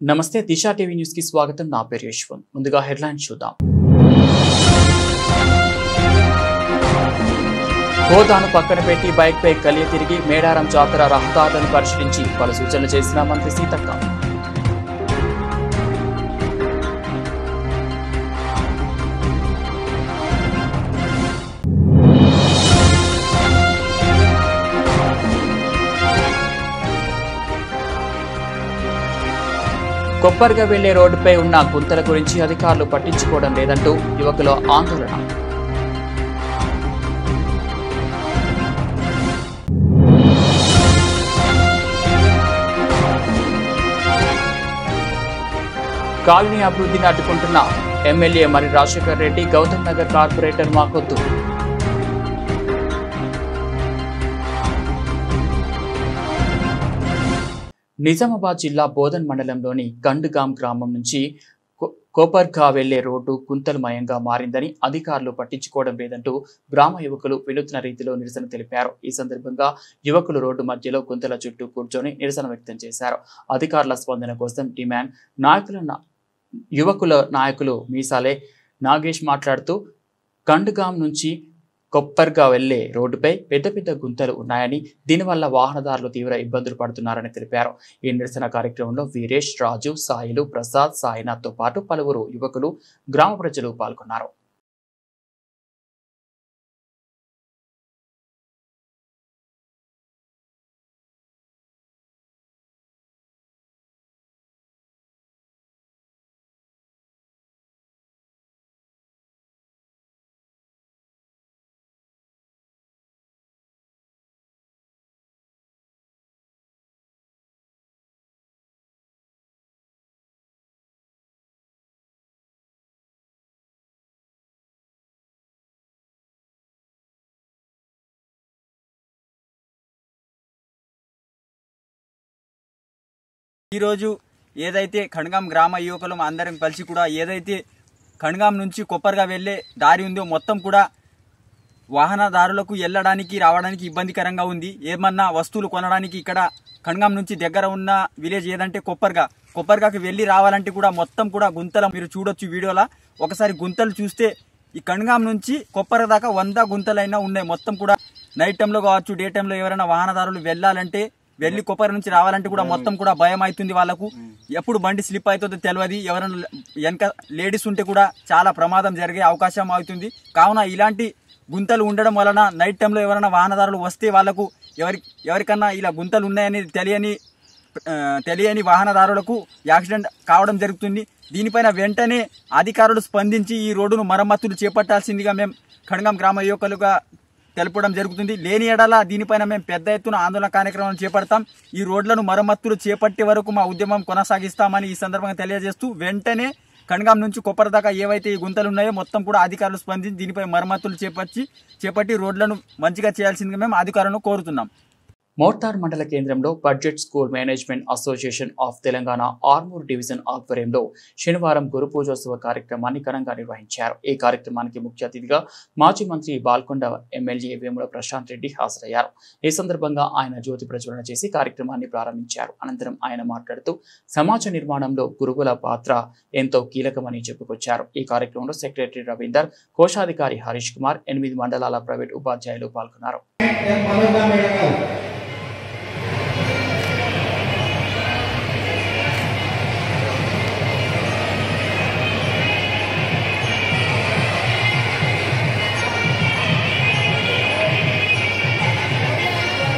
నమస్తే దిశా TV news కి స్వాగతం. నా పేరు యశ్వంత్. ముందుగా హెడ్లైన్స్ చూద్దాం. హోదాను పక్కన పెట్టి బైక్ పై కలియ తిరిగి మేడారం జాతర రహదారులను పరిశీలించి పలు సూచనలు చేసిన మంత్రి సీతక్క. కొప్పర్గా వెళ్లే రోడ్డుపై ఉన్న గుంతల గురించి అధికారులు పట్టించుకోవడం లేదంటూ యువకుల ఆందోళన. కాలనీ అభివృద్ధిని అడ్డుకుంటున్న ఎమ్మెల్యే మరి రాజశేఖర్ రెడ్డి, గౌతమ్ నగర్ కార్పొరేటర్ మాకొద్దు. నిజామాబాద్ జిల్లా బోధన్ మండలంలోని కండుగాం గ్రామం నుంచి కోపర్గా వెళ్లే రోడ్డు గుంతలమయంగా మారిందని అధికారులు పట్టించుకోవడం లేదంటూ గ్రామ యువకులు వినూత్న రీతిలో నిరసన తెలిపారు. ఈ సందర్భంగా యువకులు రోడ్డు మధ్యలో గుంతల చుట్టూ కూర్చొని నిరసన వ్యక్తం చేశారు. అధికారుల స్పందన కోసం డిమాండ్ యువకుల నాయకులు మీసాలే నాగేష్ మాట్లాడుతూ కండుగాం నుంచి కొప్పర్గా వెళ్లే రోడ్డుపై పెద్ద పెద్ద గుంతలు ఉన్నాయని, దీనివల్ల వాహనదారులు తీవ్ర ఇబ్బందులు పడుతున్నారని తెలిపారు. ఈ నిరసన కార్యక్రమంలో వీరేష్, రాజు, సాయిలు, ప్రసాద్, సాయినాథ్తో పాటు పలువురు యువకులు, గ్రామ ప్రజలు పాల్గొన్నారు. ఈరోజు ఏదైతే ఖండ్గాం గ్రామ యువకులు అందరం కలిసి కూడా ఏదైతే ఖండ్గాం నుంచి కొప్పర్గా వెళ్లే దారి ఉందో మొత్తం కూడా వాహనదారులకు వెళ్ళడానికి రావడానికి ఇబ్బందికరంగా ఉంది. ఏమన్నా వస్తువులు కొనడానికి ఇక్కడ ఖండ్గాం నుంచి దగ్గర ఉన్న విలేజ్ ఏదంటే కొప్పర్గాకి వెళ్ళి రావాలంటే కూడా మొత్తం కూడా గుంతలు మీరు చూడొచ్చు వీడియోలో. ఒకసారి గుంతలు చూస్తే ఈ ఖండ్గాం నుంచి కొప్పర్గా దాకా 100 గుంతలైనా ఉన్నాయి. మొత్తం కూడా నైట్ టైంలో కావచ్చు, డే టైంలో ఎవరైనా వాహనదారులు వెళ్ళాలంటే వెళ్ళి కొప్పర్ నుంచి రావాలంటే కూడా మొత్తం కూడా భయం అవుతుంది. వాళ్ళకు ఎప్పుడు బండి స్లిప్ అవుతుందో తెలియదు. ఎవరైనా వెనక లేడీస్ ఉంటే కూడా చాలా ప్రమాదం జరిగే అవకాశం అవుతుంది. కావున ఇలాంటి గుంతలు ఉండడం వలన నైట్ టైంలో ఎవరైనా వాహనదారులు వస్తే వాళ్ళకు ఎవరికన్నా ఇలా గుంతలు ఉన్నాయని తెలియని వాహనదారులకు యాక్సిడెంట్ కావడం జరుగుతుంది. దీనిపైన వెంటనే అధికారులు స్పందించి ఈ రోడ్డును మరమ్మతులు చేపట్టాల్సిందిగా మేము ఖండ్గాం గ్రామ యువకులుగా తెలపడం జరుగుతుంది. లేని ఎడల దీనిపైన మేము పెద్ద ఎత్తున ఆందోళన కార్యక్రమాలు చేపడతాం. ఈ రోడ్లను మరమ్మతులు చేపట్టే వరకు మా ఉద్యమం కొనసాగిస్తామని ఈ సందర్భంగా తెలియజేస్తూ వెంటనే ఖండ్గాం నుంచి కొప్పర్ దాకా ఏవైతే ఈ గుంతలు ఉన్నాయో మొత్తం కూడా అధికారులు స్పందించి దీనిపై మరమ్మతులు చేపట్టి రోడ్లను మంచిగా చేయాల్సిందిగా మేము అధికారులను కోరుతున్నాం. మోర్తార్ మండల కేంద్రంలో budget school management association of Telangana Armoor division ఆధ్వర్యంలో శనివారం గురు పూజోత్సవ కార్యక్రమాన్ని ఘనంగా నిర్వహించారు. ఈ కార్యక్రమానికి ముఖ్య అతిథిగా మాజీ మంత్రి బాల్కొండ ఎమ్మెల్యే వేముల ప్రశాంత్ రెడ్డి హాజరయ్యారు. ఈ సందర్భంగా ఆయన జ్యోతి ప్రజ్వలన చేసి కార్యక్రమాన్ని ప్రారంభించారు. అనంతరం ఆయన మాట్లాడుతూ సమాజ నిర్మాణంలో గురువుల పాత్ర ఎంతో కీలకమని చెప్పుకొచ్చారు. ఈ కార్యక్రమంలో సెక్రటరీ రవీందర్, కోశాధికారి హరీష్ కుమార్, 8 మండలాల ప్రైవేట్ ఉపాధ్యాయులు పాల్గొన్నారు.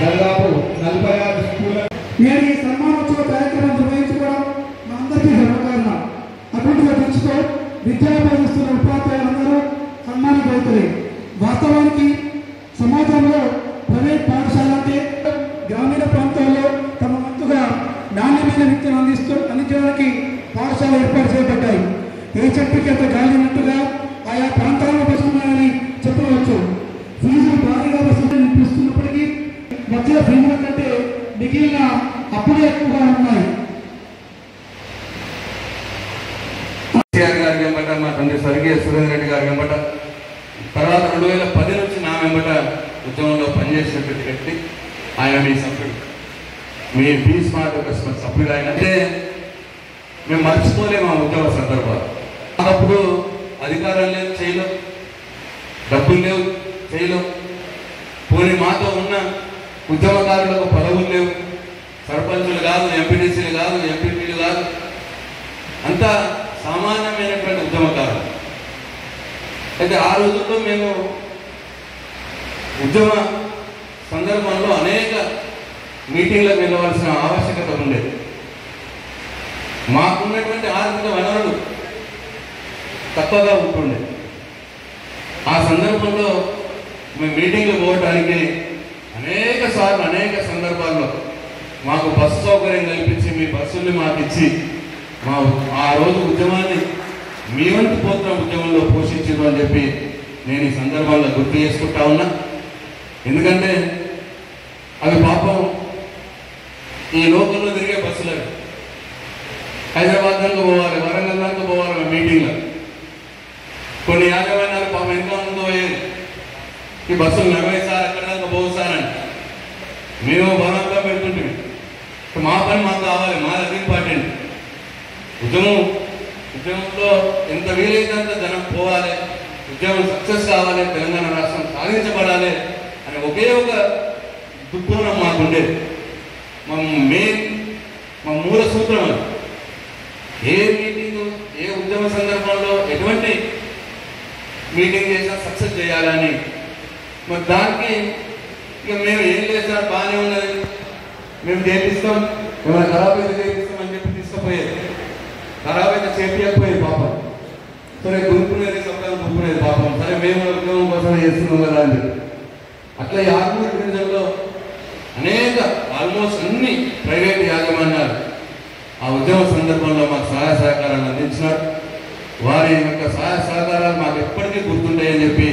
దాదాపు 46 స్కూళ్ళ నేను ఈ సన్మానోత్సవ కార్యక్రమం నిర్వహించుకోవడం మా అందరికీ గర్వకారణం. అభివృద్ధిగా తెచ్చుకో విద్యా బోధిస్తున్న ఉపాధ్యాయులందరూ సన్మానితులే. వాస్తవానికి సమాజంలో ప్రైవేట్ పాఠశాల అంటే గ్రామీణ ప్రాంతాల్లో తమ వంతుగా నాణ్యమైన విద్యను అందించడానికి పాఠశాలలు ఏర్పాటు చేయబడ్డాయి. ఏ చెట్టుకి అంత గాలినట్టుగా ఆయా ప్రాంతాల్లో వస్తున్నాయని చెప్పవచ్చు. ఫీజులు భారీగా వసూలు నింపిస్తున్నప్పటికీ మధ్య ఫీజుల కంటే మిగిలిన అప్పులు ఎక్కువగా ఉన్నాయి. గారి వెంబట మా తండ్రి స్వర్గీయ సురేంద్ర రెడ్డి గారి వెంబట తర్వాత 2010 నుంచి నా వెంబట ఉద్యమంలో పనిచేసినటువంటి వ్యక్తి ఆయన. మీ సభ్యుడు, మీ బీ స్మార్ట్ ఒక సభ్యుడు ఆయన. అంటే మేము మర్చిపోలేము ఆ ఉద్యమ సందర్భాలు. అప్పుడు అధికారం లేదు, చేయలేం, డబ్బులు లేవు, చేయలేం. పోనీ మాతో ఉన్న ఉద్యమకారులకు పదవులు లేవు, సర్పంచులు కాదు, ఎంపీటీసీలు కాదు, ఎంపీపీలు కాదు, అంతా సామాన్యమైనటువంటి ఉద్యమకారులు. అయితే ఆ రోజుల్లో మేము ఉద్యమ సందర్భంలో అనేక మీటింగ్లకు వెళ్ళవలసిన ఆవశ్యకత ఉండేది. మాకున్నటువంటి ఆర్థిక వనరులు తక్కువగా ఉంటుండే. ఆ సందర్భంలో మేము మీటింగ్లు పోవడానికి అనేక సార్లు అనేక సందర్భాల్లో మాకు బస్సు సౌకర్యం కల్పించి మీ బస్సుల్ని మాకు ఇచ్చి ఆ రోజు ఉద్యమాన్ని మీ వంతు పోతున్న ఉద్యమంలో పోషించారు అని చెప్పి నేను ఈ సందర్భంలో గుర్తు చేసుకుంటా ఉన్నా. ఎందుకంటే అవి పాపం ఈ లోకల్లో తిరిగే బస్సులు, హైదరాబాద్ దానికి పోవాలి, వరంగల్ దానికి పోవాలి మీటింగ్లో. కొన్ని యాజమాన్యాలు పాపం ఇంకా ముందు పోయేది, ఈ బస్సులు 40 సార్ ఎక్కడ దాకా పోవు సార్ అని మేము బలంగా పెడుతుంటే మా పని మాకు కావాలి, మాది అది ఇంపార్టెంట్. ఉద్యమంలో ఎంత వీలైతే అంత జనం పోవాలి, ఉద్యమం సక్సెస్ కావాలి, తెలంగాణ రాష్ట్రం సాధించబడాలి అని ఒకే ఒక దృక్కోణం మాకుండేది. మా మూల సూత్రం అది. ఏ మీటింగ్, ఏ ఉద్యమ సందర్భంలో ఎటువంటి మీటింగ్ చేసినా సక్సెస్ చేయాలని. మరి దానికి ఇక మేము ఏం చేసినా బాగానే ఉన్నది, మేము చేపిస్తాం, ఏమైనా ఖరాబ్ అయితే చేపిస్తాం అని చెప్పి తీసుకుపోయేది. ఖరాబ్ అయితే చేపించకపోయేది పాపం. సరే గుంపునేది సొంతంగా గుంపునేది పాపం. సరే మేము ఉద్యోగం కోసం చేస్తున్నాం కదా అని చెప్పి అట్లా ఈ ఆర్మూర్ డివిజన్లో అనేక ఆల్మోస్ట్ అన్ని ప్రైవేట్ యాజమాన్యాలు ఆ ఉద్యమ సందర్భంలో మాకు సహాయ సహకారాలు అందించినారు. వారి యొక్క సహాయ సహకారాలు మాకు ఎప్పటికీ గుర్తుంటాయని చెప్పి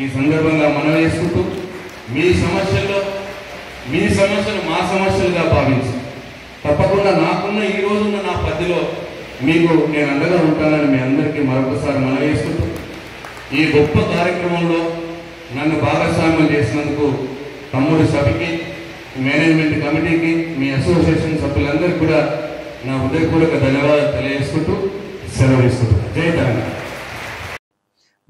ఈ సందర్భంగా మనం చేసుకుంటూ మీ సమస్యలు మా సమస్యలుగా భావించి తప్పకుండా నాకున్న ఈ రోజున్న నా పద్ధతిలో మీకు నేను అండగా ఉంటానని మీ అందరికీ మరొకసారి మనం చేసుకుంటూ ఈ గొప్ప కార్యక్రమంలో నన్ను భాగస్వామ్యం చేసినందుకు తమ్ముడు సభకి, మేనేజ్మెంట్ కమిటీకి, మీ అసోసియేషన్ సభ్యులందరికీ కూడా నా హృదయపూర్వక ధన్యవాదాలు తెలియజేసుకుంటూ సెలవు తీసుకుంటున్నాను. జై తెలంగాణ.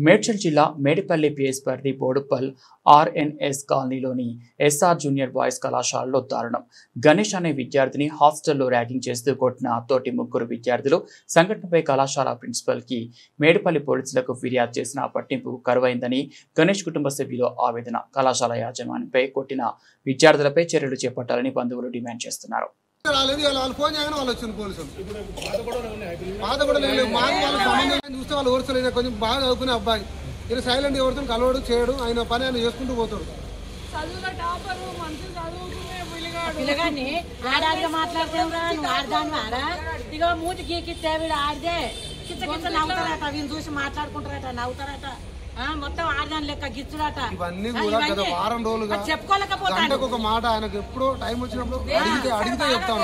మేడ్చల్ జిల్లా మేడిపల్లి పిఎస్ పరిధి బోడుపల్ ఆర్ఎన్ఎస్ కాలనీలోని ఎస్ఆర్ జూనియర్ బాయ్స్ కళాశాలలో దారుణం. గణేష్ అనే విద్యార్థిని హాస్టల్లో ర్యాగింగ్ చేస్తూ కొట్టిన తోటి 3 విద్యార్థులు. సంఘటనపై కళాశాల ప్రిన్సిపల్ కి మేడిపల్లి పోలీసులకు ఫిర్యాదు చేసిన పట్టింపు కరువైందని గణేష్ కుటుంబ సభ్యులు ఆవేదన. కళాశాల యాజమాన్యంపై కొట్టిన విద్యార్థులపై చర్యలు చేపట్టాలని బంధువులు డిమాండ్ చేస్తున్నారు. వాళ్ళు ఫోన్ చేయగానే వాళ్ళు వచ్చింది పోలీసులు. బాధ కూడా లేదు, మాకు వాళ్ళ సంబంధం చూస్తే వాళ్ళు ఓర్చలేదు. కొంచెం బాగా చదువుకునే అబ్బాయి, ఇది సైలెంట్ ఎవరితో కలవడు చేయడు, ఆయన పని ఆయన చేసుకుంటూ పోతాడు. ఇక మూతి గీకిస్తే వీడు ఆడితే కిచ్చ కిచ్చ నవ్వుతారట, వీళ్ళు చూసి మాట్లాడుకుంటారట, నవ్వుతారట, మొత్తం ఆడదాని లెక్క గిచ్చుడట. ఇవన్నీ కూడా గత వారం రోజులుగా చెప్పుకోలేకపోతే ఒక మాట ఆయనకు ఎప్పుడో టైం వచ్చినప్పుడు అడిగితే చెప్తాను.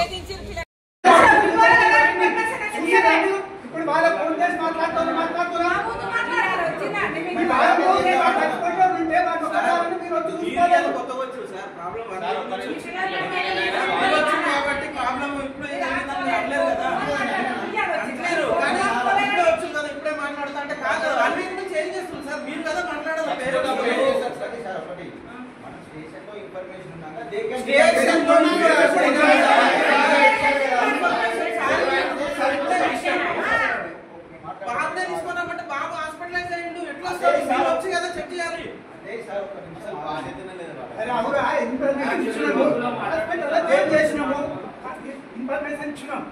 ఇన్ఫర్మేషన్ ఇచ్చినాం,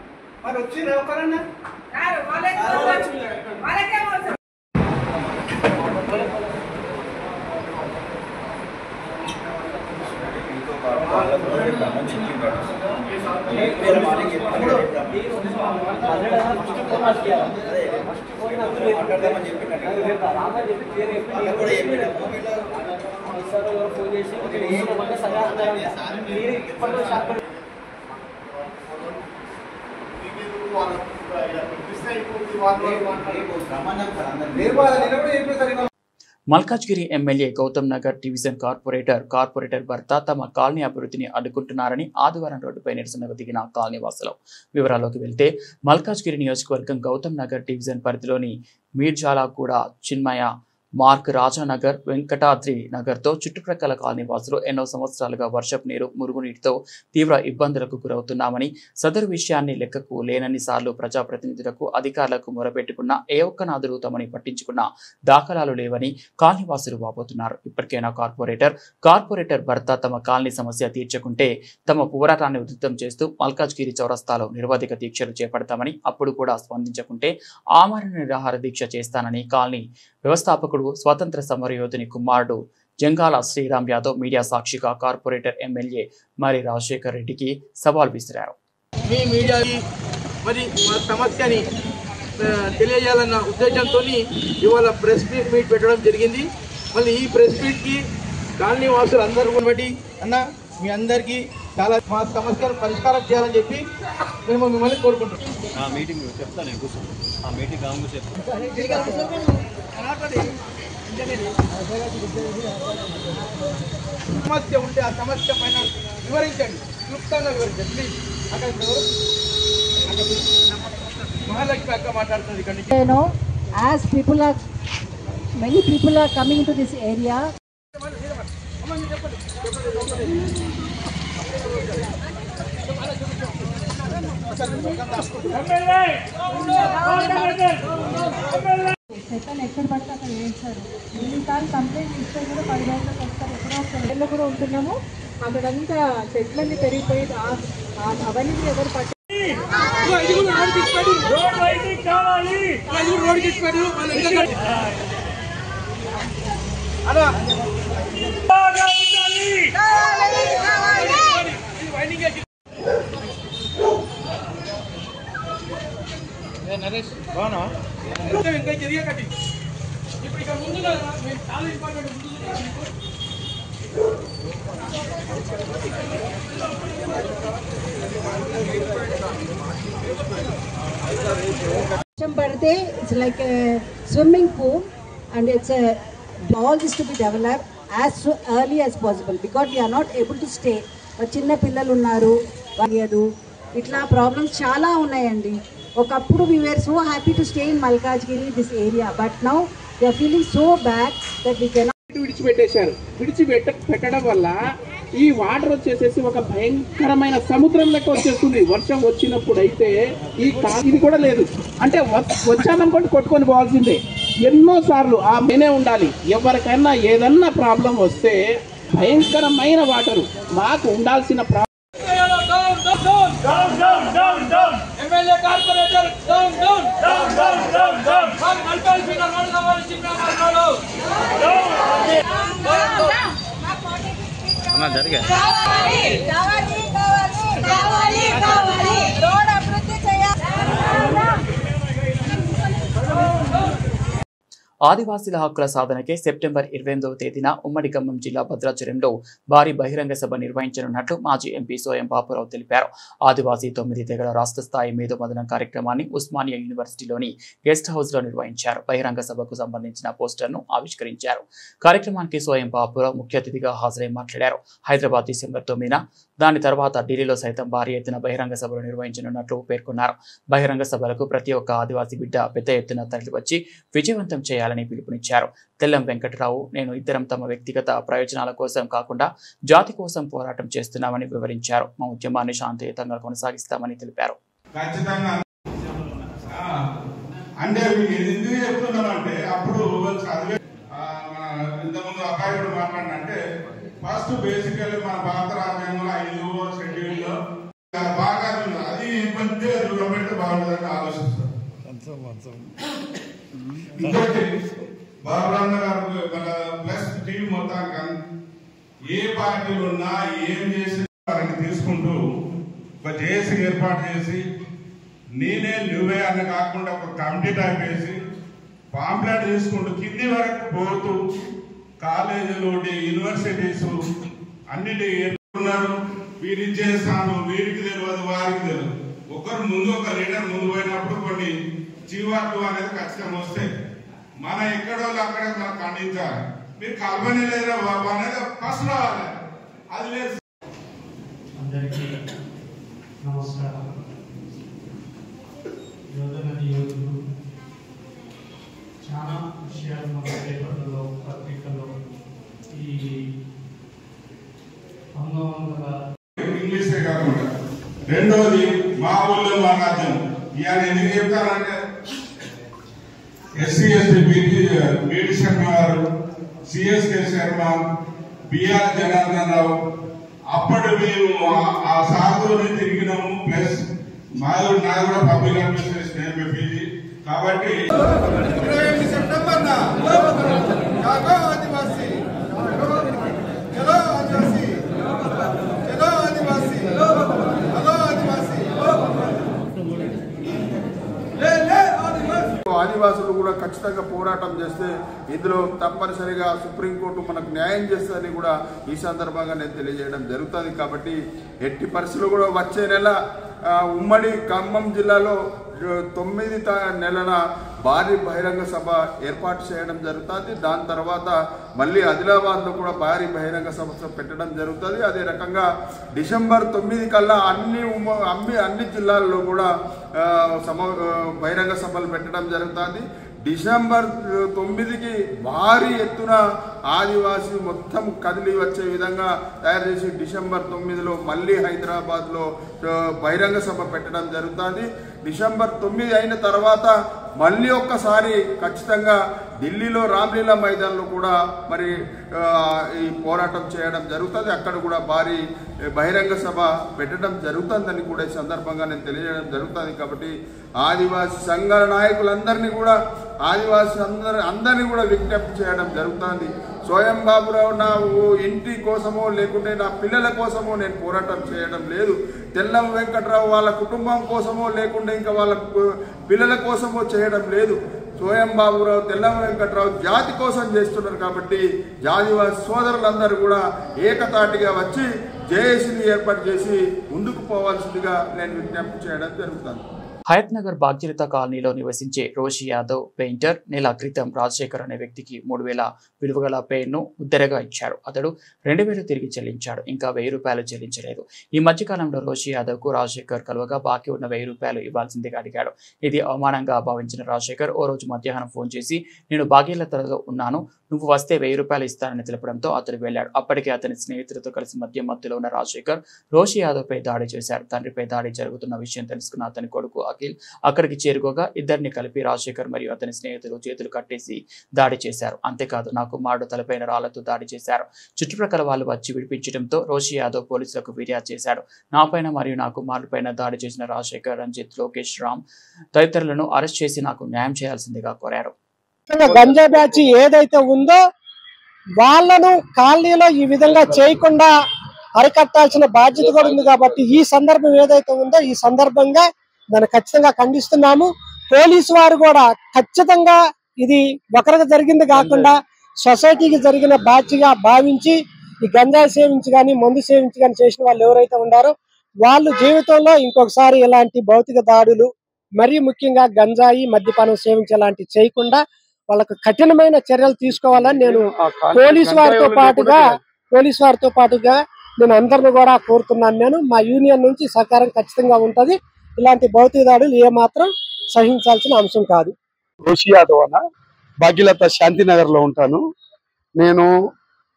మరి వచ్చి ఒకరన్నా Malkajgiri MLA Gautam Nagar division corporator భర్త తమ కాలనీ అభివృద్ధిని అడ్డుకుంటున్నారని ఆదివారం రోడ్డుపై నిరసనకు దిగిన కాలనీ వాసులు. వివరాల్లోకి వెళ్తే మల్కాజ్గిరి నియోజకవర్గం గౌతమ్ నగర్ డివిజన్ పరిధిలోని మీర్జాలాగూడ, చిన్మయ, మార్క్, రాజానగర్, వెంకటాద్రి నగర్తో చుట్టుప్రక్కల కాలనీ వాసులు ఎన్నో సంవత్సరాలుగా వర్షపు నీరు, మురుగునీటితో తీవ్ర ఇబ్బందులకు గురవుతున్నామని, సదరు విషయాన్ని లెక్కకు లేనన్ని సార్లు ప్రజాప్రతినిధులకు, అధికారులకు మొరపెట్టుకున్న ఏ ఒక్క నాదుడు తమని పట్టించుకున్న దాఖలాలు లేవని కాలనీ వాసులు వాపోతున్నారు. ఇప్పటికైనా కార్పొరేటర్ భర్త తమ కాలనీ సమస్య తీర్చకుంటే తమ పోరాటాన్ని ఉధృతం చేస్తూ మల్కాజ్గిరి చౌరస్తాలో నిరవధిక దీక్షలు చేపడతామని, అప్పుడు కూడా స్పందించకుంటే ఆమరణ నిరాహార దీక్ష చేస్తానని కాలనీ వ్యవస్థాపకుడు, స్వాతంత్ర సమరయోధుని కుమారుడు జంగాల శ్రీరామ్ యాదవ్ మీడియా సాక్షిగా కార్పొరేటర్ ఎమ్మెల్యే మరి రాజశేఖర్ రెడ్డికి సవాల్ విసిరారు. మీ మీడియాకి మరి మా సమస్యని తెలియజేయాలన్న ఉద్దేశంతో ఇవాళ ప్రెస్ మీట్ పెట్టడం జరిగింది. మళ్ళీ ఈ ప్రెస్ మీట్కి కాలనీ వాసులు అందరూ బట్టి అన్న మీ అందరికీ చాలా మా సమస్యలు పరిష్కారం చేయాలని చెప్పి మేము మిమ్మల్ని కోరుకుంటున్నాం. మీటింగ్ చెప్తాను, సమస్య ఉంటే ఆ సమస్య పైన వివరించండి, క్లుప్తంగా వివరించండి ప్లీజ్. అక్కడ మహాలక్ష్మి అక్క మాట్లాడుతుంది ఇక్కడ నుంచి. As many people are coming into this area. ఎక్కడ పడితే అక్కడ వేస్తారు. ఎన్నిసార్లు కంప్లైంట్ ఇస్తే కూడా 10 రోజులకు వస్తారు, ఎక్కడో వస్తారు. ఇళ్ళు కూడా ఉంటున్నాము, అక్కడంతా చెట్లన్నీ పెరిగిపోయి అవన్నీ ఎవరు పట్టి నరేష్ బాగున్నా ఇంకా జరిగే కట్టి ఇప్పుడు ఇక్కడ ముందు చాలా ఇంపార్టెంట్ పడితే it's like swimming pool and it's all this to be developed as early as possible because we are not able to stay. చిన్న పిల్లలు ఉన్నారు, ఇట్లా ప్రాబ్లమ్స్ చాలా ఉన్నాయండి. ఒకప్పుడు we were so happy to stay in Malkajgiri, this area, but now they are feeling so bad that we cannot. విడిచిపెట్టేశారు. పెట్టడం వల్ల ఈ వాటర్ వచ్చేసేసి ఒక భయంకరమైన సముద్రం లెక్క వచ్చేస్తుంది. వర్షం వచ్చినప్పుడు అయితే ఈ ఇది కూడా లేదు, అంటే వచ్చామనుకోండి కొట్టుకొని పోవాల్సిందే. ఎన్నోసార్లు ఆ మేనే ఉండాలి. ఎవరికైనా ఏదన్నా ప్రాబ్లం వస్తే భయంకరమైన వాటరు మాకు ఉండాల్సిన ఎమ్మెల్యే కార్పొరేటర్ జరిగా ఆదివాసీల హక్కుల సాధనకే సెప్టెంబర్ 28వ తేదీన ఉమ్మడి ఖమ్మం జిల్లా భద్రాచలంలో భారీ బహిరంగ సభ నిర్వహించనున్నట్లు మాజీ ఎంపీ సోయం బాపురావు తెలిపారు. ఆదివాసీ 9 తెగల రాష్ట్ర స్థాయి మేధోమథనం కార్యక్రమాన్ని ఉస్మానియా యూనివర్సిటీలోని గెస్ట్ హౌస్ లో నిర్వహించారు. బహిరంగ సభకు సంబంధించిన పోస్టర్ను ఆవిష్కరించారు. కార్యక్రమానికి సోయం బాపురావు ముఖ్య అతిథిగా హాజరై మాట్లాడారు. హైదరాబాద్ డిసెంబర్ 9న, దాని తర్వాత ఢిల్లీలో సైతం భారీ ఎత్తున బహిరంగ సభలు నిర్వహించనున్నట్లు పేర్కొన్నారు. బహిరంగ సభలకు ప్రతి ఒక్క ఆదివాసీ బిడ్డ పెద్ద ఎత్తున తరలివచ్చి విజయవంతం చేయాలని పిలుపునిచ్చారు. తెల్లం వెంకటరావు, నేను ఇద్దరం తమ వ్యక్తిగత ప్రయోజనాల కోసం కాకుండా జాతి కోసం పోరాటం చేస్తున్నామని వివరించారు. మా ఉద్యమాన్ని శాంతియుతంగా కొనసాగిస్తామని తెలిపారు. ఫస్ట్ బేసికల్లీ మన భారత రాజ్యాంగంలో 5వ షెడ్యూల్లో బాగా అది కొంచెం దూరం పెడితే బాగుంటుందని ఆలోచిస్తారు. ఇంకోటి బాబురాన్న గారు మన ప్లస్ టీం మొత్తానికి ఏ పార్టీలు ఉన్నా ఏం చేసి వారికి తీసుకుంటూ ఒక జేఏసీ ఏర్పాటు చేసి నేనే నువ్వే అన్న కాకుండా ఒక కమిటీ టైప్ వేసి పాంప్లెట్ తీసుకుంటూ కింది వరకు పోతూ కాలేజీలు, యూనివర్సిటీస్ అన్నిటి ఉన్నారు. వీరికి చేస్తాను, వీరికి తెలియదు, వారికి తెలియదు. ఒకరు ముందు ఒక లీడర్ ముందు పోయినప్పుడు కొన్ని చీవాట్లు అనేది ఖచ్చితంగా వస్తాయి. మన ఎక్కడో అక్కడే మనం ఖండించాలి. మీరు కల్పనే లేదా బాబు అనేది ఫస్ట్ రావాలి. అది లేదు. అందరికీ నమస్కారం. యోధనని యోధులు చాలా విషయాలు మన పేపర్లలో పత్రికల్లో ఈ ఇంగ్లీషే కాకుండా రెండోది మా ఊళ్ళో మా రాజ్యం. ఇవాళ ఎందుకు చెప్తారంటే ఎస్సీ ఎస్టీ బీడి శర్మ గారు, సిఎస్కే శర్మ, బిఆర్ జనార్దన్ రావు అప్పటి మేము ఆ సాగుని తిరిగినాము. ప్లస్ నాది కూడా పబ్లిక్ అడ్మినిస్ట్రేషన్ ఎంపీజీ కాబట్టి 28 సెప్టెంబర్ ఆదివాసీ చలో ఆదివాసీ చలో ఆదివాసీ హలో ఆదివాసీ. ఆదివాసులు కూడా ఖచ్చితంగా పోరాటం చేస్తే ఇందులో తప్పనిసరిగా సుప్రీంకోర్టు మనకు న్యాయం చేస్తుందని కూడా ఈ సందర్భంగా నేను తెలియజేయడం జరుగుతుంది. కాబట్టి ఎట్టి పరిస్థితులు కూడా వచ్చే నెల ఉమ్మడి ఖమ్మం జిల్లాలో 9 నెలల భారీ బహిరంగ సభ ఏర్పాటు చేయడం జరుగుతుంది. దాని తర్వాత మళ్ళీ ఆదిలాబాద్లో కూడా భారీ బహిరంగ సభ పెట్టడం జరుగుతుంది. అదే రకంగా డిసెంబర్ 9 కల్లా అన్ని జిల్లాల్లో కూడా బహిరంగ సభలు పెట్టడం జరుగుతుంది. డిసెంబర్ 9కి భారీ ఎత్తున ఆదివాసీ మొత్తం కదిలి వచ్చే విధంగా తయారు చేసి డిసెంబర్ 9లో మళ్ళీ హైదరాబాద్లో బహిరంగ సభ పెట్టడం జరుగుతుంది. డిసెంబర్ 9 అయిన తర్వాత మళ్ళీ ఒక్కసారి ఖచ్చితంగా ఢిల్లీలో రామ్లీలా మైదాన్లో కూడా మరి ఈ పోరాటం చేయడం జరుగుతుంది. అక్కడ కూడా భారీ బహిరంగ సభ పెట్టడం జరుగుతుందని కూడా ఈ సందర్భంగా నేను తెలియజేయడం జరుగుతుంది. కాబట్టి ఆదివాసీ సంఘాల నాయకులందరినీ కూడా ఆదివాసీ అందరినీ కూడా విజ్ఞప్తి చేయడం జరుగుతుంది. స్వయం బాబురావు నా ఇంటి కోసమో లేకుంటే నా పిల్లల కోసమో నేను పోరాటం చేయడం లేదు. తెల్లం వెంకట్రావు వాళ్ళ కుటుంబం కోసమో లేకుంటే ఇంకా వాళ్ళ పిల్లల కోసమో చేయడం లేదు. స్వయం బాబురావు, తెల్లం వెంకట్రావు జాతి కోసం చేస్తున్నారు. కాబట్టి ఆదివాసీ సోదరులందరూ కూడా ఏకతాటిగా వచ్చి జేఏసీని ఏర్పాటు చేసి ముందుకు పోవాల్సిందిగా నేను విజ్ఞప్తి చేయడం జరుగుతుంది. హయత్ నగర్ భాగ్యరత కాలనీలో నివసించే రోషి యాదవ్ పెయింటర్ నెల క్రితం రాజశేఖర్ అనే వ్యక్తికి 3,000 విలువ గల పెయిన్ను ఉద్దెరగా ఇచ్చాడు. అతడు 2,000 తిరిగి చెల్లించాడు. ఇంకా 1,000 రూపాయలు చెల్లించలేదు. ఈ మధ్యకాలంలో రోషి యాదవ్కు రాజశేఖర్ కలువగా బాకీ ఉన్న 1,000 రూపాయలు ఇవ్వాల్సిందిగా అడిగాడు. ఇది అవమానంగా భావించిన రాజశేఖర్ ఓ రోజు మధ్యాహ్నం ఫోన్ చేసి నేను భాగ్యలతలో ఉన్నాను, నువ్వు వస్తే 1,000 రూపాయలు ఇస్తానని తెలపడంతో అతడు వెళ్లాడు. అప్పటికే అతని స్నేహితులతో కలిసి మధ్యలో ఉన్న రాజశేఖర్ రోషి యాదవ్పై దాడి చేశారు. తండ్రిపై దాడి జరుగుతున్న విషయం తెలుసుకున్న అతని కొడుకు అఖిల్ అక్కడికి చేరుకోగా ఇద్దరిని కలిపి రాజశేఖర్ మరియు అతని స్నేహితులు చేతులు కట్టేసి దాడి చేశారు. అంతేకాదు నా కుమారుడు తలపైన రాళ్లతో దాడి చేశారు. చుట్టుప్రక్కల వాళ్ళు వచ్చి విడిపించడంతో రోషి యాదవ్ పోలీసులకు ఫిర్యాదు చేశాడు. నాపైన మరియు నా కుమారుడిపైన దాడి చేసిన రాజశేఖర్, రంజిత్, లోకేష్, రామ్ తదితరులను అరెస్ట్ చేసి నాకు న్యాయం చేయాల్సిందిగా కోరారు. గంజా బ్యాచ్ ఏదైతే ఉందో వాళ్ళను కాలనీలో ఈ విధంగా చేయకుండా అరికట్టాల్సిన బాధ్యత కూడా ఉంది. కాబట్టి ఈ సందర్భం ఏదైతే ఉందో ఈ సందర్భంగా దాన్ని ఖచ్చితంగా ఖండిస్తున్నాము. పోలీసు వారు కూడా ఖచ్చితంగా ఇది ఒకరికి జరిగింది కాకుండా సొసైటీకి జరిగిన బాధ్యతగా భావించి ఈ గంజాయి సేవించి కానీ మందు సేవించి కానీ చేసిన వాళ్ళు ఎవరైతే ఉన్నారో వాళ్ళు జీవితంలో ఇంకొకసారి ఇలాంటి భౌతిక దాడులు మరీ ముఖ్యంగా గంజాయి మద్యపానం సేవించేలాంటివి చేయకుండా వాళ్ళకు కఠినమైన చర్యలు తీసుకోవాలని నేను పోలీసు వారితో పాటుగా నేను అందరిని కూడా కోరుతున్నాను. నేను మా యూనియన్ నుంచి సహకారం ఖచ్చితంగా ఉంటది. ఇలాంటి భౌతిక దాడులు ఏమాత్రం సహించాల్సిన అంశం కాదు. రోషి యాదవ్ అన్న, భాగ్యలత శాంతినగర్ లో ఉంటాను. నేను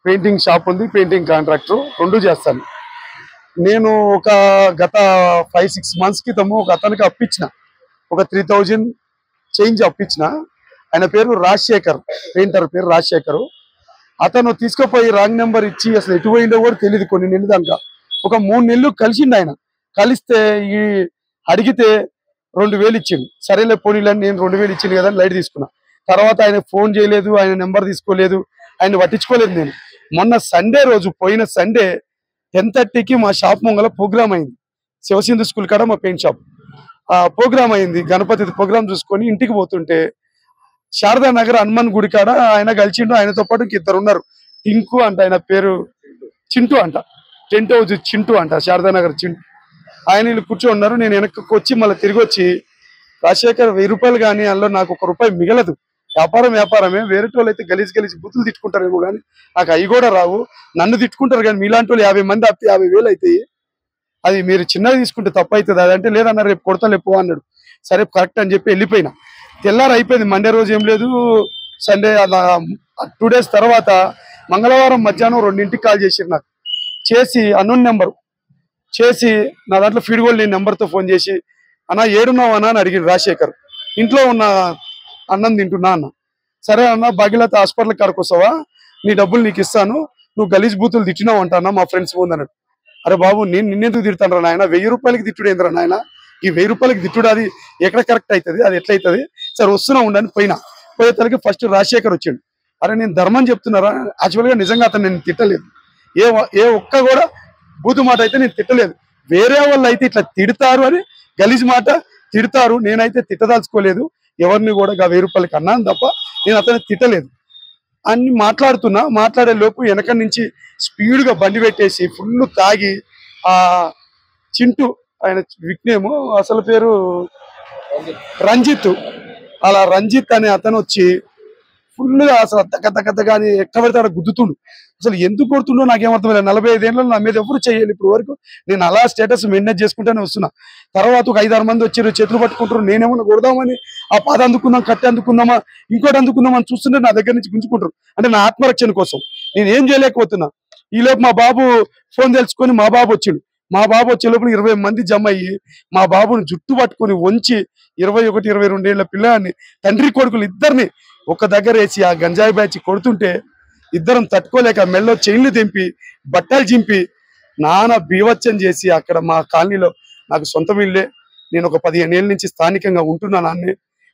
పెయింటింగ్ షాప్ ఉంది, పెయింటింగ్ కాంట్రాక్టర్ 2 చేస్తాను. నేను ఒక గత 5-6 months క్రితము ఒక అతనికి అప్పించిన, ఒక 3,000 చేంజ్ అప్పించిన. ఆయన పేరు రాజశేఖర్, పెయింటర్ పేరు రాజశేఖర్. అతను తీసుకుపోయి రాంగ్ నెంబర్ ఇచ్చి అసలు ఎటు పోయిందో కూడా తెలియదు. కొన్ని నెలలు దాకా ఒక 3 నెలలు కలిసిండు. ఆయన కలిస్తే ఈ అడిగితే 2,000 ఇచ్చిండు. సరేలే పోనీలని నేను 2,000 ఇచ్చిండు కదా లైట్ తీసుకున్నా. తర్వాత ఆయన ఫోన్ చేయలేదు, ఆయన నెంబర్ తీసుకోలేదు, ఆయన పట్టించుకోలేదు. నేను మొన్న సండే రోజు, పోయిన సండే 10:30కి మా షాప్ ముంగల ప్రోగ్రామ్ అయింది. శివసింధు స్కూల్ కాడ మా పెయింట్ షాప్ ప్రోగ్రామ్ అయింది. గణపతి ప్రోగ్రామ్ చూసుకొని ఇంటికి పోతుంటే శారదా నగర్ హనుమాన్ గుడి కాడ ఆయన కలిసిండు. ఆయనతో పాటు 2 ఉన్నారు. టింకు అంట, ఆయన పేరు చింటూ అంట, టెంట్ హౌస్ చింటూ అంట, శారదా నగర్ చింటూ. ఆయన వీళ్ళు కూర్చొని ఉన్నారు. నేను వెనక్కి వచ్చి మళ్ళీ తిరిగి వచ్చి రాజశేఖర్ 1,000 రూపాయలు కానీ అందులో నాకు 1 రూపాయి మిగలదు, వ్యాపారమే. వేరేటోళ్ళు అయితే గలీజ్ బుద్ధులు తిట్టుకుంటారేమో కానీ నాకు అవి కూడా రావు. నన్ను తిట్టుకుంటారు కానీ మీలాంటి వాళ్ళు 50 మంది అప్పితే 50,000 అవుతాయి. అది మీరు చిన్నగా తీసుకుంటే తప్పు అవుతుంది. అదంటే లేదన్నారు రేపు కొడతా లేపు అన్నాడు. సరే కరెక్ట్ అని చెప్పి వెళ్ళిపోయినా. తెల్లారు అయిపోయింది. మండే రోజు ఏం లేదు, సండే 2 days తర్వాత మంగళవారం మధ్యాహ్నం 2ంటికి కాల్ చేసిరు నాకు. చేసి అన్నోన్ నెంబరు చేసి నా దాంట్లో ఫీడ్ గోల్డ్ నేను నెంబర్తో ఫోన్ చేసి అన్న ఏడున్నావు అన్న అని అడిగిండు రాజశేఖర్. ఇంట్లో ఉన్న అన్నం తింటున్నా అన్న. సరే అన్న భాగ్యలత హాస్పిటల్ కాడికి వస్తావా, నీ డబ్బులు నీకు ఇస్తాను, నువ్వు గలీజ్ బూతులు తిట్టినావు అంట అన్న మా ఫ్రెండ్స్ ముందు అన్నాడు. అరే బాబు నేను నిన్నెందుకు తిడతాను రా నాయన, 1000 రూపాయలకి తిట్టుడు ఏంద్రా నాయన, ఈ 1000 రూపాయలకి తిట్టుడు అది ఎక్కడ కరెక్ట్ అవుతుంది, అది ఎట్లయితుంది, సరే వస్తున్నా ఉండని పోయేతలకి ఫస్ట్ రాజశేఖర్ వచ్చిండు. అరే నేను ధర్మం చెప్తున్నారా, యాక్చువల్గా నిజంగా అతను నేను తిట్టలేదు, ఏ ఒక్క కూడా బూతు మాట అయితే నేను తిట్టలేదు. వేరే వాళ్ళు అయితే ఇట్లా తిడతారు అని గలీజ్ మాట తిడతారు, నేనైతే తిట్టదాల్చుకోలేదు ఎవరిని కూడా 1000 రూపాయలకి అన్నాను తప్ప నేను అతను తిట్టలేదు అని మాట్లాడే లోపు వెనక నుంచి స్పీడ్గా బండి పెట్టేసి ఫుల్ తాగి ఆ చింటూ ఆయన విక్నేము అసలు పేరు రంజిత్, అలా రంజిత్ అనే అతను వచ్చి ఫుల్గా అసలు దగ్గ కానీ ఎక్కడ పడితే అక్కడ గుద్దుతుండు. అసలు ఎందుకు కొడుతుండో నాకేమర్థం. 45 ఏళ్ళలో నా మీద ఎవరు చేయాలి ఇప్పుడు వరకు, నేను అలా స్టేటస్ మెయింటైన్ చేసుకుంటూనే వస్తున్నా. తర్వాత ఒక 5-6 మంది వచ్చారు, చేతులు పట్టుకుంటారు, నేనేమన్నా కొడదామని ఆ పాద అందుకుందాం, కట్టి అందుకుందామా, ఇంకోటి అందుకుందామని చూస్తుంటే నా దగ్గర నుంచి గుంజుకుంటారు. అంటే నా ఆత్మరక్షణ కోసం నేను ఏం చేయలేకపోతున్నా. ఈలోపు మా బాబు ఫోన్ తెలుసుకొని మా బాబు వచ్చిండు. మా బాబు వచ్చే లోపల 20 మంది జమ అయ్యి మా బాబుని జుట్టు పట్టుకొని వంచి 21-22 ఏళ్ల పిల్లాన్ని తండ్రి కొడుకులు ఇద్దరిని ఒక దగ్గర వేసి ఆ గంజాయి బ్యాచ్ కొడుతుంటే ఇద్దరం తట్టుకోలేక మెల్లో చైన్లు తెంపి బట్టలు చింపి నానా బీవచ్చం చేసి అక్కడ మా కాలనీలో నాకు సొంతం ఇల్లే, నేను ఒక 15 ఏళ్ళ నుంచి స్థానికంగా ఉంటున్నా.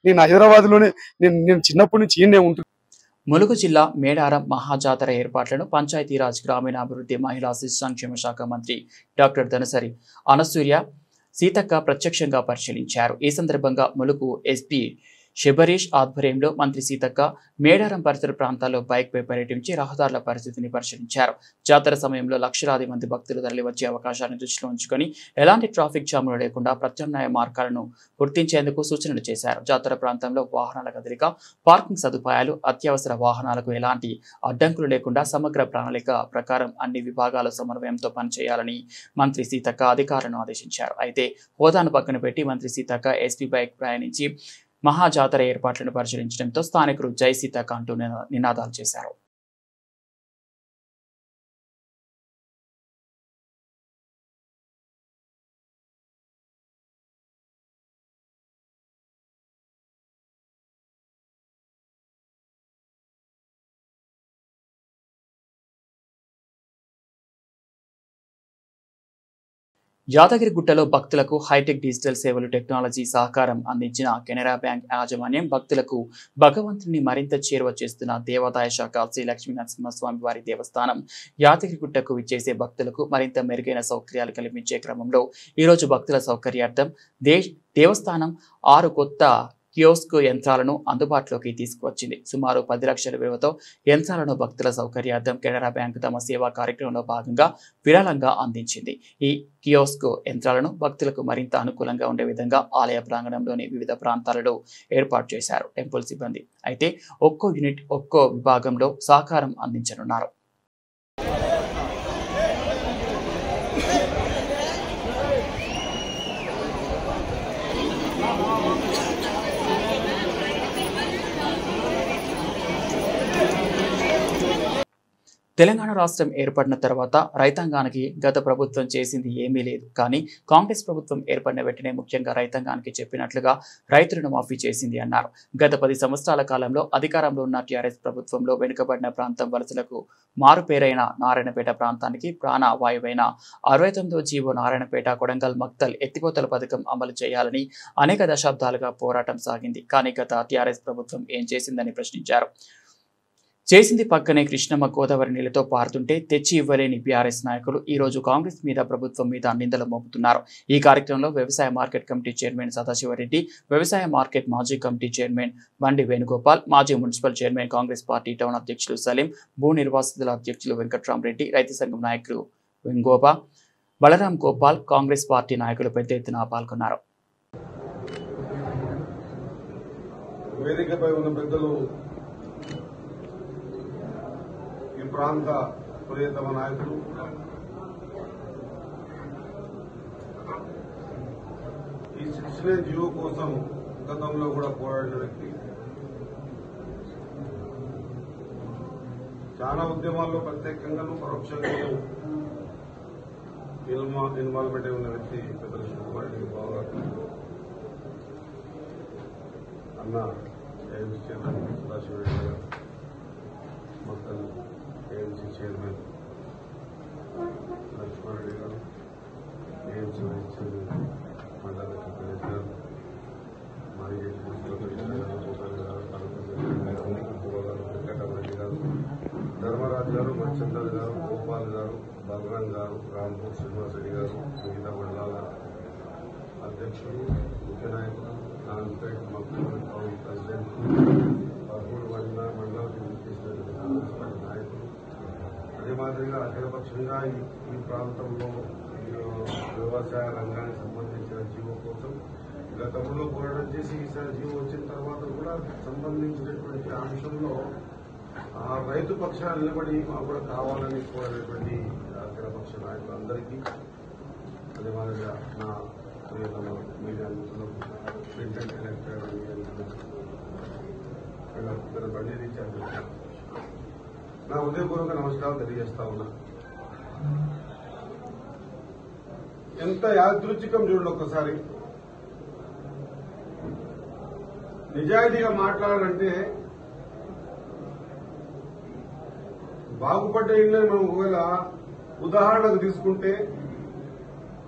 నేను హైదరాబాద్లోనే నేను చిన్నప్పటి నుంచి ఈయనే ఉంటున్నా. ములుగు జిల్లా మేడారం మహాజాతర ఏర్పాట్లను పంచాయతీరాజ్ గ్రామీణాభివృద్ధి మహిళా శిశు సంక్షేమ శాఖ మంత్రి డాక్టర్ ధనసరి అనసూయ సీతక్క ప్రత్యక్షంగా పరిశీలించారు. ఈ సందర్భంగా ములుగు ఎస్పీ శబరీష్ ఆధ్వర్యంలో మంత్రి సీతక్క మేడారం పరిసర ప్రాంతాల్లో బైక్పై పర్యటించి రహదారుల పరిస్థితిని పరిశీలించారు. జాతర సమయంలో లక్షలాది మంది భక్తులు తరలివచ్చే అవకాశాన్ని దృష్టిలో ఉంచుకొని ఎలాంటి ట్రాఫిక్ జాములు లేకుండా ప్రత్యామ్నాయ మార్గాలను గుర్తించేందుకు సూచనలు చేశారు. జాతర ప్రాంతంలో వాహనాల కదలిక, పార్కింగ్ సదుపాయాలు, అత్యవసర వాహనాలకు ఎలాంటి అడ్డంకులు లేకుండా సమగ్ర ప్రణాళిక ప్రకారం అన్ని విభాగాల సమన్వయంతో పనిచేయాలని మంత్రి సీతక్క అధికారులను ఆదేశించారు. అయితే హోదాను పక్కన పెట్టి మంత్రి సీతక్క ఎస్పీ బైక్ ప్రయాణించి మహాజాతర ఏర్పాట్లను పరిశీలించడంతో స్థానికులు జై సీతక్క అంటూ నినాదాలు చేశారు. యాదగిరిగుట్టలో భక్తులకు హైటెక్ డిజిటల్ సేవలు టెక్నాలజీ సహకారం అందించిన కెనరా బ్యాంక్ యాజమాన్యం భక్తులకు భగవంతుని మరింత చేరువ చేస్తున్న దేవాదాయ శాఖ శ్రీ లక్ష్మీ నరసింహస్వామి వారి దేవస్థానం యాదగిరిగుట్టకు విచ్చేసే భక్తులకు మరింత మెరుగైన సౌకర్యాలు కల్పించే క్రమంలో ఈరోజు భక్తుల సౌకర్యార్థం దేవస్థానం 6 కొత్త కియోస్క్ యంత్రాలను అందుబాటులోకి తీసుకువచ్చింది. సుమారు 10 లక్షల విలువతో యంత్రాలను భక్తుల సౌకర్యార్థం కెనరా బ్యాంక్ తమ సేవా కార్యక్రమంలో భాగంగా విరాళంగా అందించింది. ఈ కియోస్క్ యంత్రాలను భక్తులకు మరింత అనుకూలంగా ఉండే విధంగా ఆలయ ప్రాంగణంలోని వివిధ ప్రాంతాలలో ఏర్పాటు చేశారు టెంపుల్ సిబ్బంది. అయితే ఒక్కో యూనిట్ ఒక్కో విభాగంలో సహకారం అందించనున్నారు. తెలంగాణ రాష్ట్రం ఏర్పడిన తర్వాత రైతాంగానికి గత ప్రభుత్వం చేసింది ఏమీ లేదు. కానీ కాంగ్రెస్ ప్రభుత్వం ఏర్పడిన వెంటనే ముఖ్యంగా రైతాంగానికి చెప్పినట్లుగా రైతు రుణమాఫీ చేసింది అన్నారు. గత 10 సంవత్సరాల కాలంలో అధికారంలో ఉన్న టీఆర్ఎస్ ప్రభుత్వంలో వెనుకబడిన ప్రాంతం వలసలకు మారుపేరైన నారాయణపేట ప్రాంతానికి ప్రాణవాయువైన 69వ జీవో నారాయణపేట కొడంగల్ మక్తల్ ఎత్తిపోతల పథకం అమలు చేయాలని అనేక దశాబ్దాలుగా పోరాటం సాగింది. కానీ గత టీఆర్ఎస్ ప్రభుత్వం ఏం చేసిందని ప్రశ్నించారు. చేసింది పక్కనే కృష్ణమ్మ గోదావరి నీళ్లతో పారుతుంటే తెచ్చి ఇవ్వలేని బీఆర్ఎస్ నాయకులు ఈ రోజు కాంగ్రెస్ మీద ప్రభుత్వం మీద నిందలు మోపుతున్నారు. ఈ కార్యక్రమంలో వ్యవసాయ మార్కెట్ కమిటీ చైర్మన్ సదాశివరెడ్డి, వ్యవసాయ మార్కెట్ మాజీ కమిటీ చైర్మన్ బండి వేణుగోపాల్, మాజీ municipal chairman Congress party town అధ్యక్షులు సలీం, భూ నిర్వాసితుల అధ్యక్షులు వెంకట్రామరెడ్డి, రైతు సంఘం నాయకులు వెంగోబా, బలరాం గోపాల్, కాంగ్రెస్ పార్టీ నాయకులు పెద్ద ఎత్తున పాల్గొన్నారు. వేదికపై ఉన్న పెద్దలు, ఈ ప్రాంత ప్రియతమ నాయకులు, ఈ 69 జీవో కోసం గతంలో కూడా పోరాడిన వ్యక్తి, చాలా ఉద్యమాల్లో ప్రత్యేకంగాను పరోక్షంగాను ఇన్వాల్వ్మెంట్ అయి ఉన్న వ్యక్తి పెద్దలు శివకుమార్ రెడ్డి బాబు గారు, అన్న ఏఎంసీ చైర్మన్ సదాశివరెడ్డి గారు, మొత్తం ఏఎంసీ చైర్మన్ లక్ష్మారెడ్డి గారు, ఏఎంసీ వైస్ చైర్మన్ మండల కృష్ణ గారు, మాజీ వెంకటరెడ్డి గారు, ధర్మరాజు గారు, మచ్చందర్ గారు, గోపాల్ గారు, బలరాం గారు, రాంపూర్ శ్రీనివాసరెడ్డి గారు, మిగతా మండలాల అధ్యక్షులు, ముఖ్య నాయకులు, నాన్పేట మండల ప్రెసిడెంట్, పదమూడు మండలాలకు కాంగ్రెస్ పార్టీ నాయకులు, అదే మాదిరిగా అఖిలపక్షంగా ఈ ప్రాంతంలో వ్యవసాయ రంగానికి సంబంధించిన జీవో కోసం గతంలో పోరాటం చేసి ఈసారి జీవో వచ్చిన తర్వాత కూడా సంబంధించినటువంటి అంశంలో రైతు పక్షాలు నిలబడి మాకు కూడా కావాలని కోరినటువంటి అఖిలపక్ష నాయకులందరికీ, అదే మాదిరిగా నా ప్రియతమ మీడియా మిత్రులు, ప్రింట్ అండ్ ఎలక్ట్రానిక్ మీడియా మిత్రులు బండి రీఛార్జ్ నా ఉదయపూర్వక నమస్కారం తెలియజేస్తా ఉన్నా. ఎంత యాదృచ్ఛికం చూడండి, ఒక్కసారి నిజాయితీగా మాట్లాడాలంటే బాగుపడ్డ ఇళ్ళని మనం ఒకవేళ ఉదాహరణకు తీసుకుంటే,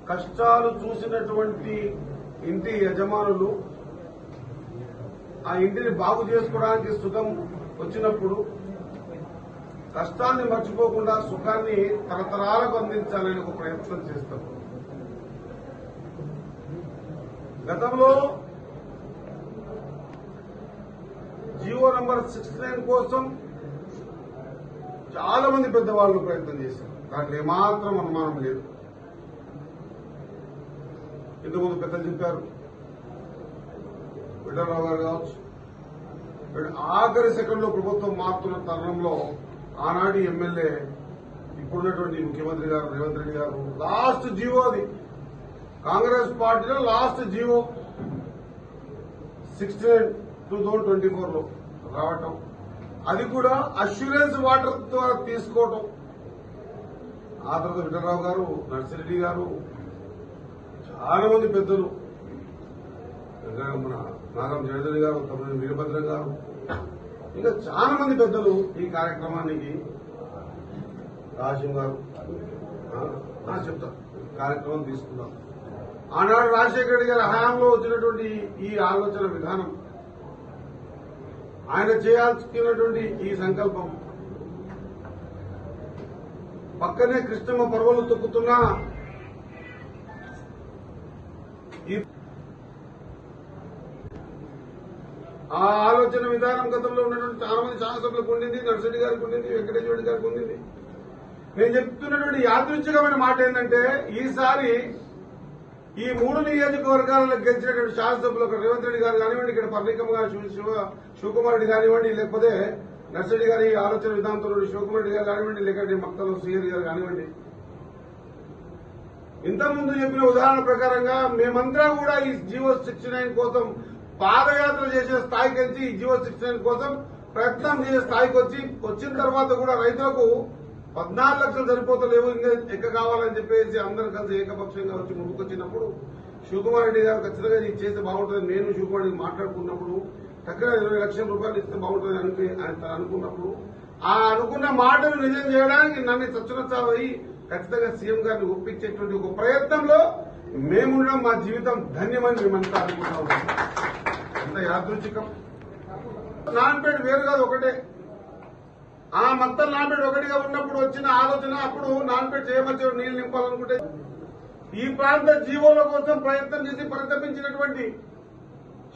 కష్టాలు చూసినటువంటి ఇంటి యజమానులు ఆ ఇంటిని బాగు చేసుకోవడానికి సుఖం వచ్చినప్పుడు కష్టాన్ని మర్చిపోకుండా సుఖాన్ని తరతరాలకు అందించాలని ఒక ప్రయత్నం చేస్తాం. గతంలో జీవో నంబర్ 69 కోసం చాలా మంది పెద్దవాళ్ళు ప్రయత్నం చేశారు. దాంట్లో ఏమాత్రం అనుమానం లేదు. ఇంతకుముందు పెద్దలు చెప్పారు, విఠలరావు గారు కావచ్చు, ఆఖరి సెకండ్లో ప్రభుత్వం మారుతున్న తరుణంలో ఆనాటి ఎమ్మెల్యే, ఇప్పుడున్నటువంటి ముఖ్యమంత్రి గారు రేవంత్ రెడ్డి గారు లాస్ట్ జీవో, అది కాంగ్రెస్ పార్టీలో లాస్ట్ జీవో 69/2024 రావటం, అది కూడా అష్యూరెన్స్ వాటర్ ద్వారా తీసుకోవటం. ఆ తర్వాత విఠలరావు గారు, నర్సిరెడ్డి గారు, చాలా మంది పెద్దలు, మన నాగం జయదేవి గారు, తమ్మినేని వీరభద్రం గారు, ఇంకా చాలా మంది పెద్దలు ఈ కార్యక్రమానికి, రాజీవ్ గారు చెప్తారు, కార్యక్రమం తీసుకున్నాం. ఆనాడు రాజశేఖర రెడ్డి గారి హయాంలో వచ్చినటువంటి ఈ ఆలోచన విధానం, ఆయన చేయాల్సినటువంటి ఈ సంకల్పం, పక్కనే కృష్ణమ్మ పర్వలు తొక్కుతున్నా ఆ ఆలోచన విధానం గతంలో ఉన్నటువంటి చాలా మంది శాసనసభ్యులకు ఉండింది, నర్సిరెడ్డి గారికి ఉండింది, వెంకటేశ్వర రెడ్డి గారికి ఉండింది. నేను చెప్తున్నటువంటి యాదృచ్ఛికమైన మాట ఏంటంటే, ఈసారి ఈ 3 నియోజకవర్గాలలో గెలిచినటువంటి శాసనసభ్యులు ఒక రేవంత్ రెడ్డి గారు కానివ్వండి, ఇక్కడ పర్ణికమ్మ గారు, శివకుమార్ రెడ్డి కానివ్వండి, లేకపోతే నర్సిరెడ్డి గారి ఆలోచన విధానంతో శివకుమార్ రెడ్డి గారు కానివ్వండి, లేకపోతే మక్తలు శ్రీహరి గారు కానివ్వండి, ఇంతకుముందు చెప్పిన ఉదాహరణ ప్రకారంగా మేమంతా కూడా ఈ జీవో 69 కోసం పాదయాత్ర చేసే స్థాయికి వచ్చి, ఈ జీవో 69 కోసం ప్రయత్నం చేసే స్థాయికి వచ్చిన తర్వాత కూడా రైతులకు 14 లక్షలు సరిపోతలేవు, ఇంకా ఎక్క కావాలని చెప్పేసి అందరూ కలిసి ఏకపక్షంగా వచ్చి ముందుకొచ్చినప్పుడు శివకుమార్ రెడ్డి గారు ఖచ్చితంగా ఇది చేస్తే బాగుంటుంది, నేను శివకుమార్ రెడ్డి మాట్లాడుకున్నప్పుడు చక్కగా 20 లక్షల రూపాయలు ఇస్తే బాగుంటుంది అని అనుకున్నప్పుడు, ఆ అనుకున్న మాటను నిజం చేయడానికి నన్ను చచ్చునచ్చాయి ఖచ్చితంగా సీఎం గారిని ఒప్పించేటువంటి ఒక ప్రయత్నంలో మేముండడం మా జీవితం ధన్యమని మేమంతా అనుకుంటా ఉన్నాం. ఎంత యాదృచ్ఛికం. నాన్పేట వేరు కాదు, ఒకటే. ఆ మొత్తం నాన్పేట ఒకటిగా ఉన్నప్పుడు వచ్చిన ఆలోచన, అప్పుడు నాన్పేట చేయమని నీళ్లు నింపాలనుకుంటే ఈ ప్రాంత జీవోల కోసం ప్రయత్నం చేసి పరితపించినటువంటి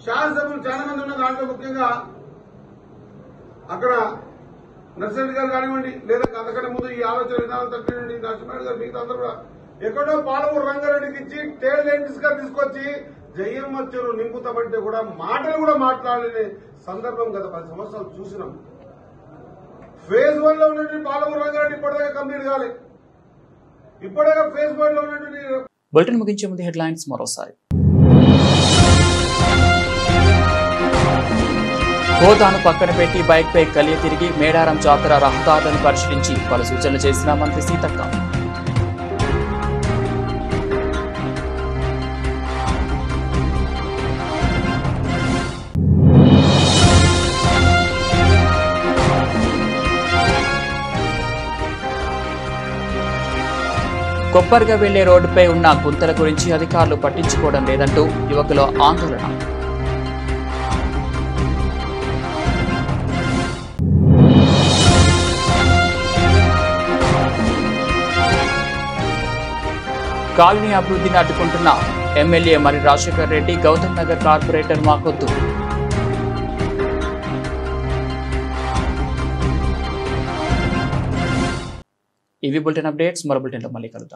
శాసనసభ్యులు చాలా మంది ఉన్న దాంట్లో ముఖ్యంగా అక్కడ నర్సిరెడ్డి గారు కానివ్వండి, లేదా అంతకంటే ముందు ఈ ఆలోచన విధానం తప్పినండి నరసింహారెడ్డి గారు, మిగతా అందరూ కూడా ఎక్కడో పాలమూరు రంగారెడ్డికి ఇచ్చి టేల్ ఎండ్స్ గా తీసుకొచ్చి జయమ్మ చెరువు నింపుతామంటే కూడా మాటలు కూడా మాట్లాడలేని సందర్భం గత 10 సంవత్సరాలు చూసినాం. ఫేజ్ 1 లో ఉన్నటువంటి పాలమూరు రంగారెడ్డి ఇప్పటిదాకా కంప్లీట్ కాలే. ఇప్పటిదాకా ఫేజ్ 1 లో ఉన్నటువంటి బులెటిన్ ముగించే ముందు హెడ్లైన్స్ మరోసారి. హోదాను పక్కన పెట్టి బైక్ పై కలియ తిరిగి మేడారం జాతర రహదారులను పరిశీలించి పలు సూచనలు చేసిన మంత్రి సీతక్క. కొప్పర్గా వెళ్లే రోడ్డుపై ఉన్న గుంతల గురించి అధికారులు పట్టించుకోవడం లేదంటూ యువకుల ఆందోళన. కాలనీ అభివృద్ధిని అడ్డుకుంటున్న ఎమ్మెల్యే మరి రాజశేఖర్ రెడ్డి, గౌతమ్ నగర్ కార్పొరేటర్ మాకొద్దు. ఇవి బులెటిన్ అప్డేట్స్. మరో బులెటిన్లో మళ్ళీ కలుద్దాం.